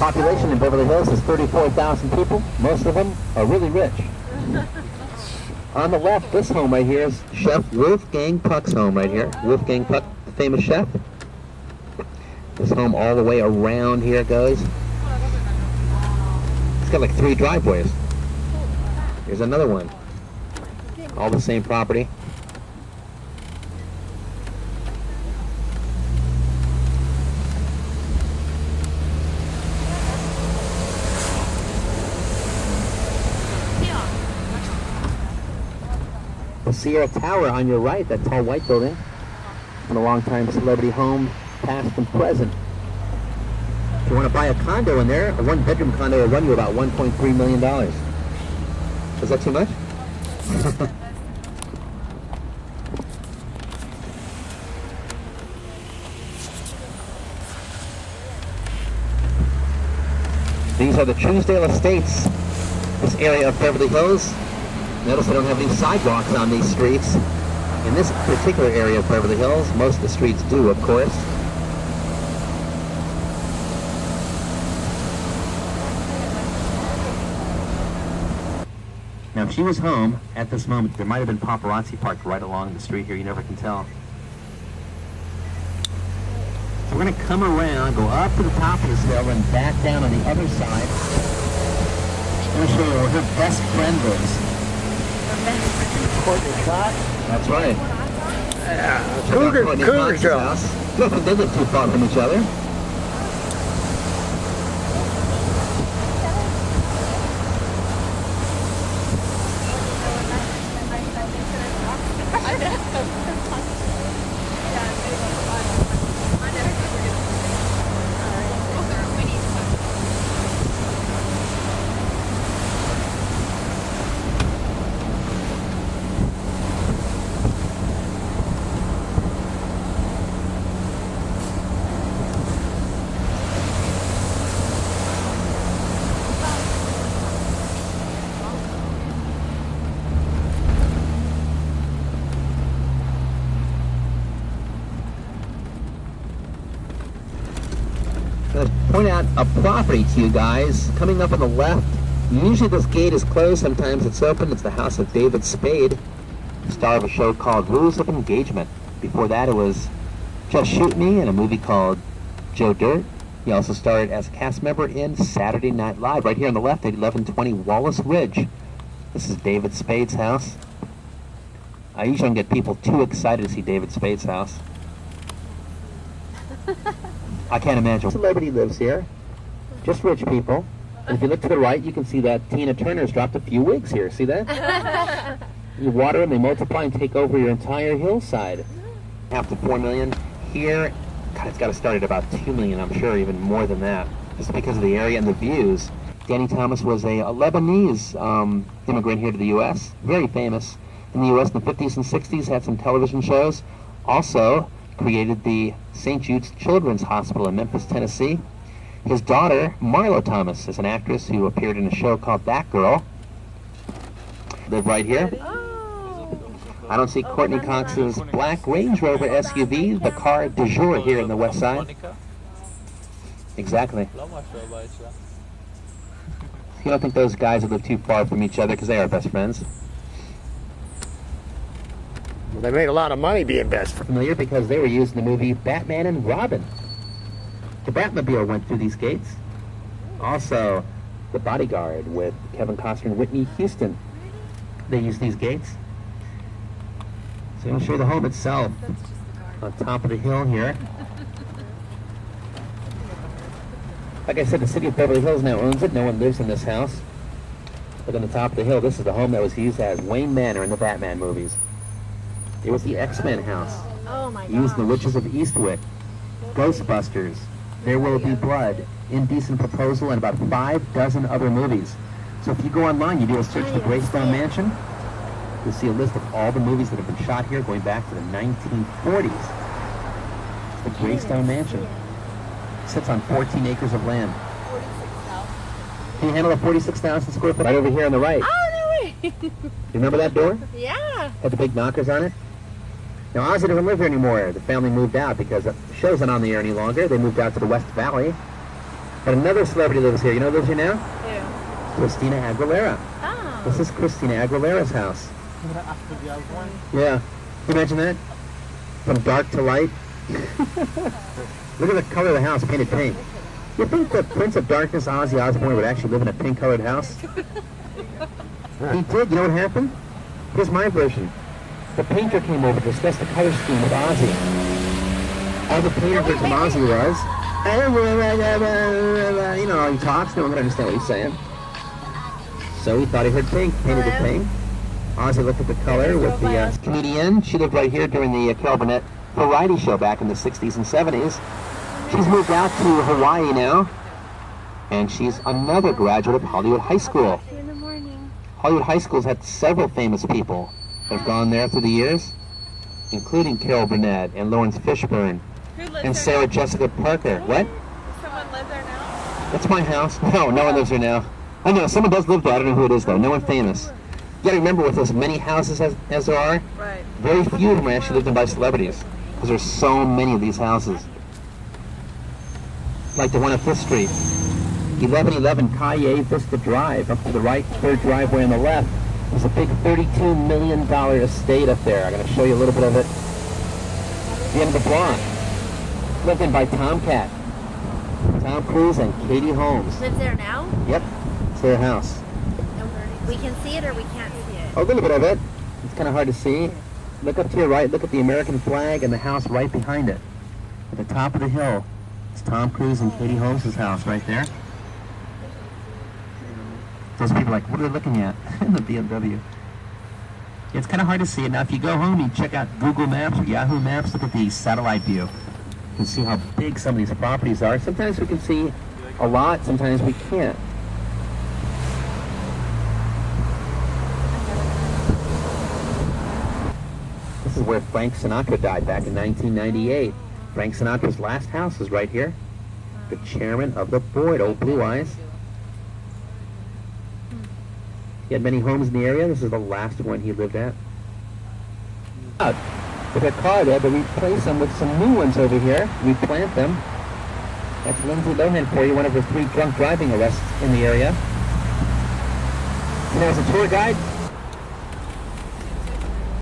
Population in Beverly Hills is 34,000 people. Most of them are really rich. On the left, this home right here is Chef Wolfgang Puck's home right here. Wolfgang Puck, the famous chef. This home all the way around here goes. It's got like 3 driveways. Here's another one. All the same property. The Sierra Tower on your right, that tall white building. Been a long-time celebrity home, past and present. If you want to buy a condo in there, a 1-bedroom condo will run you about $1.3 million. Is that too much? These are the Truesdale Estates, this area of Beverly Hills. Notice I don't have any sidewalks on these streets. In this particular area of Beverly Hills, most of the streets do, of course. Now, if she was home at this moment, there might have been paparazzi parked right along the street here. You never can tell. So we're going to come around, go up to the top of this hill, and back down on the other side. I'm going to show you where her best friend lives. Courtney Scott? That's right. Yeah. Cougar Jones. Look, they live too far from each other. I'm going to point out a property to you guys. Coming up on the left, usually this gate is closed, sometimes it's open. It's the house of David Spade, star of a show called Rules of Engagement. Before that it was Just Shoot Me, and a movie called Joe Dirt. He also starred as a cast member in Saturday Night Live. Right here on the left at 1120 Wallace Ridge. This is David Spade's house. I usually don't get people too excited to see David Spade's house. I can't imagine. Celebrity lives here. Just rich people. And if you look to the right, you can see that Tina Turner's dropped a few wigs here. See that? You water them, they multiply and take over your entire hillside. Half to 4 million. Here, God, it's got to start at about 2 million, I'm sure, even more than that. Just because of the area and the views. Danny Thomas was a Lebanese immigrant here to the U.S. Very famous in the U.S. in the 50s and 60s. Had some television shows. Also created the St. Jude's Children's Hospital in Memphis, Tennessee. His daughter, Marlo Thomas, is an actress who appeared in a show called That Girl. Live right here. I don't see Courtney Cox's black Range Rover SUV, the car du jour here in the West Side. Exactly. You don't think those guys live too far from each other because they are best friends? Well, they made a lot of money being best friends. Familiar because they were used in the movie Batman and Robin. The Batmobile went through these gates. Also, The Bodyguard with Kevin Costner and Whitney Houston. They used these gates. So I'm going to show you the home itself on top of the hill here. Like I said, the city of Beverly Hills now owns it. No one lives in this house. But on the top of the hill, this is the home that was used as Wayne Manor in the Batman movies. It was the X-Men house. Oh my God. Used in The Witches of Eastwick, Ghostbusters, There Will Be Blood, Indecent Proposal, and about 5 dozen other movies. So if you go online, you do a search for Greystone Mansion, you'll see a list of all the movies that have been shot here going back to the 1940s. The Greystone Mansion sits on 14 acres of land. 46,000. Can you handle a 46,000 square foot? Right over here on the right. Oh, no way. You remember that door? Yeah. Had the big knockers on it? Now, Ozzy doesn't live here anymore. The family moved out because the show's not on the air any longer. They moved out to the West Valley. But another celebrity lives here. You know who lives here now? Ew. Christina Aguilera. Oh. This is Christina Aguilera's house. Yeah. Can you imagine that? From dark to light. Look at the color of the house, painted pink. You think the Prince of Darkness, Ozzy Osbourne, would actually live in a pink-colored house? He did. You know what happened? Here's my version. The painter came over to discuss the color scheme with Ozzy. All the painter heard from Ozzy was, you know, he talks, no one can understand what he's saying. So he thought he heard pink, painted it pink. Ozzy looked at the color with the comedian. She lived right here during the Carol Burnett variety show back in the 60s and 70s. She's moved out to Hawaii now, and she's another graduate of Hollywood High School. In the morning. Hollywood High School's had several famous people that have gone there through the years, including Carol Burnett and Lawrence Fishburne and Sarah Jessica Parker. What? Does someone live there now? That's my house. No, no one lives there now. I know, someone does live there. I don't know who it is, though. No one famous. You gotta remember, with as many houses as there are, Right. very few of them are actually lived in by celebrities, because there's so many of these houses. Like the one at 5th Street. 1111 Calle Vista Drive, up to the right, third driveway on the left. There's a big $32 million estate up there. I'm going to show you a little bit of it. The end of the block. Lived in by Tomcat. Tom Cruise and Katie Holmes. Lives there now? Yep, it's their house. We can see it or we can't see it? A little bit of it. It's kind of hard to see. Look up to your right. Look at the American flag and the house right behind it. At the top of the hill. It's Tom Cruise and Katie Holmes' house right there. Those people are like, what are they looking at? In the BMW. It's kind of hard to see it. Now, if you go home, you check out Google Maps or Yahoo Maps, look at the satellite view. You can see how big some of these properties are. Sometimes we can see a lot, sometimes we can't. This is where Frank Sinatra died back in 1998. Frank Sinatra's last house is right here. The chairman of the board, old Blue Eyes. He had many homes in the area. This is the last one he lived at. With a car there, but we replace them with some new ones over here. We plant them. That's Lindsay Lohan for you, one of her 3 drunk driving arrests in the area. And as a tour guide,